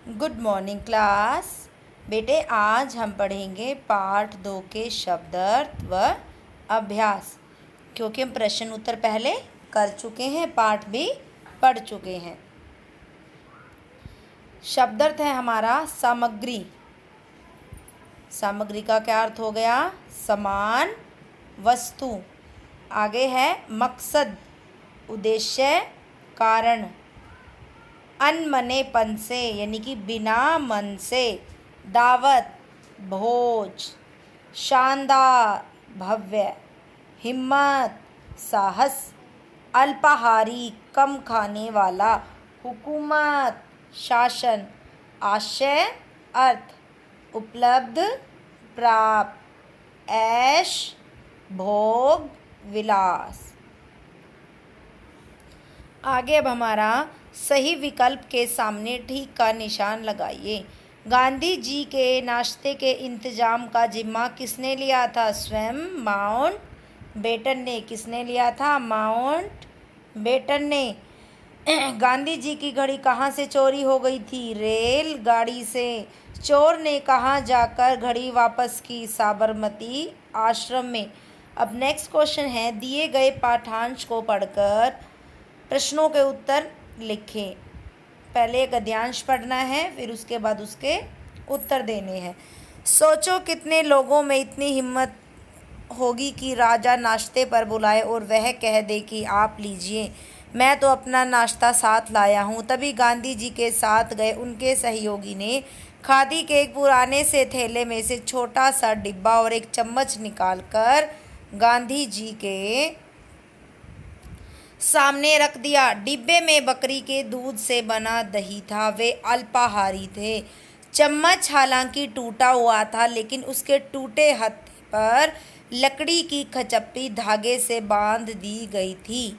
Good morning class. बेटे आज हम पढ़ेंगे पार्ट 2 के शब्दार्थ व अभ्यास, क्योंकि हम प्रश्न उत्तर पहले कर चुके हैं, पाठ भी पढ़ चुके हैं। शब्दार्थ है हमारा सामग्री। सामग्री का क्या अर्थ हो गया? सामान, वस्तु। आगे है मकसद, उद्देश्य, कारण। अनमनेपन से यानी कि बिना मन से, दावत, भोज। शानदार, भव्य। हिम्मत, साहस। अल्पाहारी, कम खाने वाला। हुकूमत, शासन। आशय, अर्थ। उपलब्ध, प्राप्त। ऐश, भोग, विलास। आगे अब हमारा सही विकल्प के सामने ठीक का निशान लगाइए। गांधी जी के नाश्ते के इंतजाम का जिम्मा किसने लिया था? स्वयं माउंट बेटन ने। किसने लिया था? माउंट बेटन ने। गांधी जी की घड़ी कहाँ से चोरी हो गई थी? रेल गाड़ी से। चोर ने कहाँ जाकर घड़ी वापस की? साबरमती आश्रम में। अब नेक्स्ट क्वेश्चन है, दिए गए पाठांश को पढ़कर प्रश्नों के उत्तर लिखें। पहले एक गद्यांश पढ़ना है, फिर उसके बाद उसके उत्तर देने हैं। सोचो कितने लोगों में इतनी हिम्मत होगी कि राजा नाश्ते पर बुलाए और वह कह दे कि आप लीजिए, मैं तो अपना नाश्ता साथ लाया हूँ। तभी गांधी जी के साथ गए उनके सहयोगी ने खादी के एक पुराने से थैले में से छोटा सा डिब्बा और एक चम्मच निकालकर गांधी जी के सामने रख दिया। डिब्बे में बकरी के दूध से बना दही था। वे अल्पाहारी थे। चम्मच हालांकि टूटा हुआ था, लेकिन उसके टूटे हत्थे पर लकड़ी की खचप्पी धागे से बांध दी गई थी।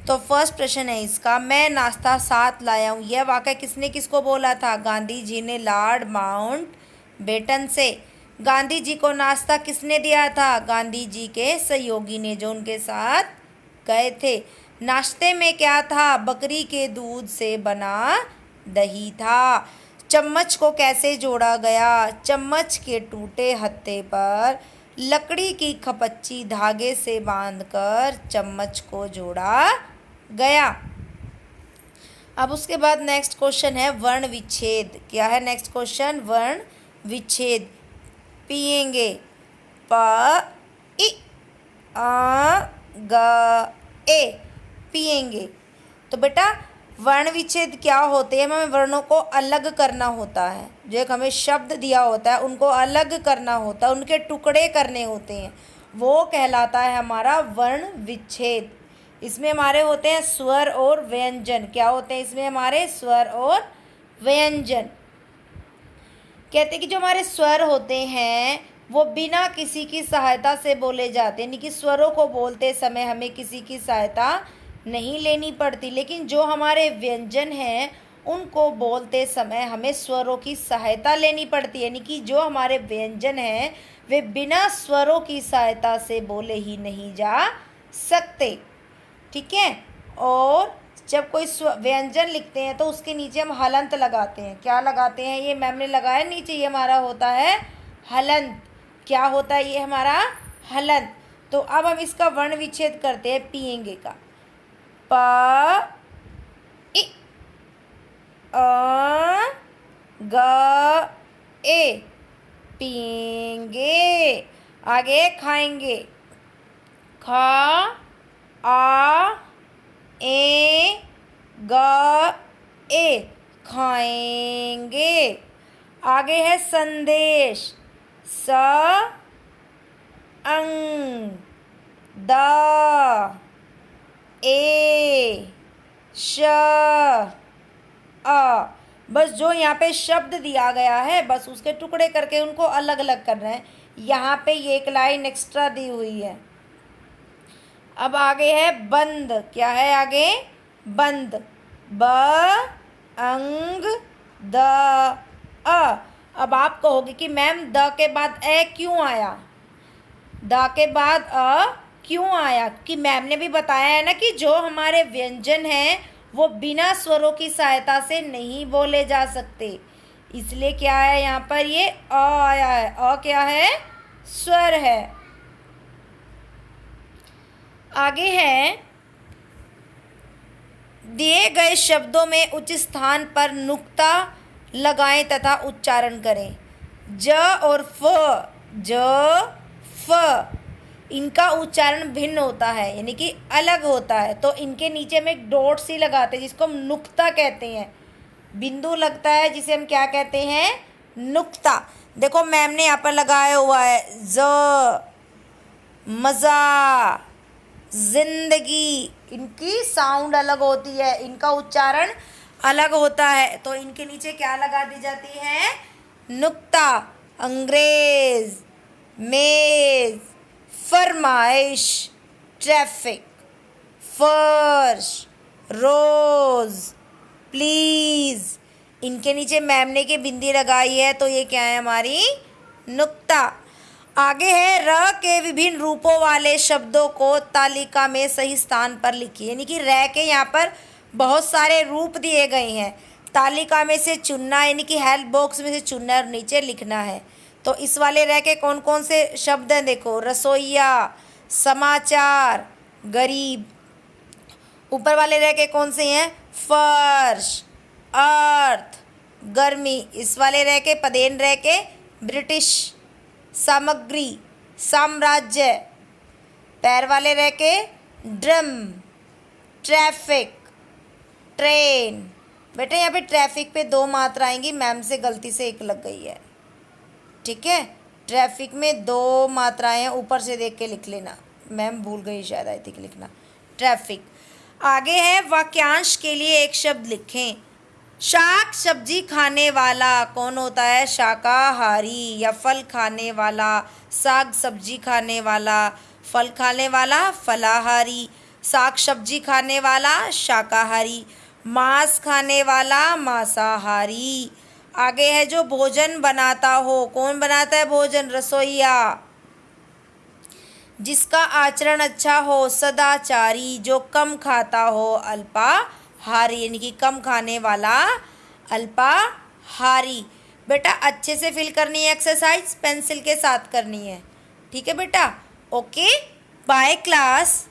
तो फर्स्ट प्रश्न है इसका, मैं नाश्ता साथ लाया हूँ। यह वाकया किसने किसको बोला था? गांधी जी ने लॉर्ड माउंट बेटन से। गांधी जी को नाश्ता किसने दिया था? गांधी जी के सहयोगी ने, जो उनके साथ गए थे। नाश्ते में क्या था? बकरी के दूध से बना दही था। चम्मच को कैसे जोड़ा गया? चम्मच के टूटे हत्थे पर लकड़ी की खपच्ची धागे से बांधकर चम्मच को जोड़ा गया। अब उसके बाद नेक्स्ट क्वेश्चन है वर्ण विच्छेद। क्या है नेक्स्ट क्वेश्चन? वर्ण विच्छेद। पिएंगे, प इ आ ग ए, पिएंगे। तो बेटा वर्ण विच्छेद क्या होते हैं? हमें वर्णों को अलग करना होता है। जो एक हमें शब्द दिया होता है उनको अलग करना होता है, उनके टुकड़े करने होते हैं, वो कहलाता है हमारा वर्ण विच्छेद। इसमें हमारे होते हैं स्वर और व्यंजन। क्या होते हैं इसमें? हमारे स्वर और व्यंजन। कहते हैं कि जो हमारे स्वर होते हैं वो बिना किसी की सहायता से बोले जाते हैं, यानी कि स्वरों को बोलते समय हमें किसी की सहायता नहीं लेनी पड़ती। लेकिन जो हमारे व्यंजन हैं उनको बोलते समय हमें स्वरों की सहायता लेनी पड़ती है, यानी कि जो हमारे व्यंजन हैं वे बिना स्वरों की सहायता से बोले ही नहीं जा सकते। ठीक है। और जब कोई व्यंजन लिखते हैं तो उसके नीचे हम हलंत लगाते हैं। क्या लगाते हैं? ये मैम ने लगाया नीचे, ये हमारा होता है हलंत। क्या होता है ये हमारा? हलंत। तो अब हम इसका वर्ण विच्छेद करते हैं पिएंगे का। प इ अ ग ए, पिएंगे। आगे खाएंगे, ख आ ए ग ए, खाएंगे। आगे है संदेश, स अंग द ए श अ। बस जो यहाँ पे शब्द दिया गया है बस उसके टुकड़े करके उनको अलग अलग करना है। यहाँ पे ये एक लाइन एक्स्ट्रा दी हुई है। अब आगे है बंद। क्या है आगे? बंद, ब अंग द अ। अब आप कहोगे कि मैम द के बाद ए क्यों आया? द के बाद अ क्यों आया? कि मैम ने भी बताया है ना कि जो हमारे व्यंजन हैं वो बिना स्वरों की सहायता से नहीं बोले जा सकते। इसलिए क्या है यहाँ पर, ये अ आया है। अ क्या है, स्वर है। आगे है, दिए गए शब्दों में उच्च स्थान पर नुक्ता लगाएं तथा उच्चारण करें। ज और फ, ज फ, इनका उच्चारण भिन्न होता है, यानी कि अलग होता है। तो इनके नीचे में एक डॉट सी लगाते हैं जिसको हम नुक्ता कहते हैं। बिंदु लगता है जिसे हम क्या कहते हैं, नुक्ता। देखो मैम ने यहाँ पर लगाया हुआ है ज, मज़ा, जिंदगी। इनकी साउंड अलग होती है, इनका उच्चारण अलग होता है। तो इनके नीचे क्या लगा दी जाती है, नुक्ता। अंग्रेज, मेज, फरमाइश, ट्रैफिक, फर्श, रोज, प्लीज। इनके नीचे मैम ने की बिंदी लगाई है, तो ये क्या है, हमारी नुक्ता। आगे है, र के विभिन्न रूपों वाले शब्दों को तालिका में सही स्थान पर लिखिए। यानी कि र के यहाँ पर बहुत सारे रूप दिए गए हैं, तालिका में से चुनना, यानी कि हेल्प बॉक्स में से चुनना और नीचे लिखना है। तो इस वाले र के कौन कौन से शब्द हैं, देखो, रसोइया, समाचार, गरीब। ऊपर वाले र के कौन से हैं, फर्श, अर्थ, गर्मी। इस वाले र के, पदेन र के, ब्रिटिश, सामग्री, साम्राज्य। पैर वाले रह के, ड्रम, ट्रैफिक, ट्रेन। बेटे यहाँ पे ट्रैफिक पे 2 मात्रा आएंगी, मैम से गलती से 1 लग गई है, ठीक है। ट्रैफिक में 2 मात्राएं हैं, ऊपर से देख के लिख लेना, मैम भूल गई शायद, आई थिंक लिखना ट्रैफिक। आगे है, वाक्यांश के लिए एक शब्द लिखें। शाक सब्जी खाने वाला कौन होता है, शाकाहारी। या फल खाने वाला, साग सब्जी खाने वाला। फल खाने वाला, फलाहारी। साग सब्जी खाने वाला, शाकाहारी। मांस खाने वाला, मांसाहारी। आगे है, जो भोजन बनाता हो, कौन बनाता है भोजन, रसोइया। जिसका आचरण अच्छा हो, सदाचारी। जो कम खाता हो, अल्पाहारी, यानी कि कम खाने वाला, अल्पाहारी। बेटा अच्छे से फिल करनी है एक्सरसाइज, पेंसिल के साथ करनी है, ठीक है बेटा। Okay, bye class.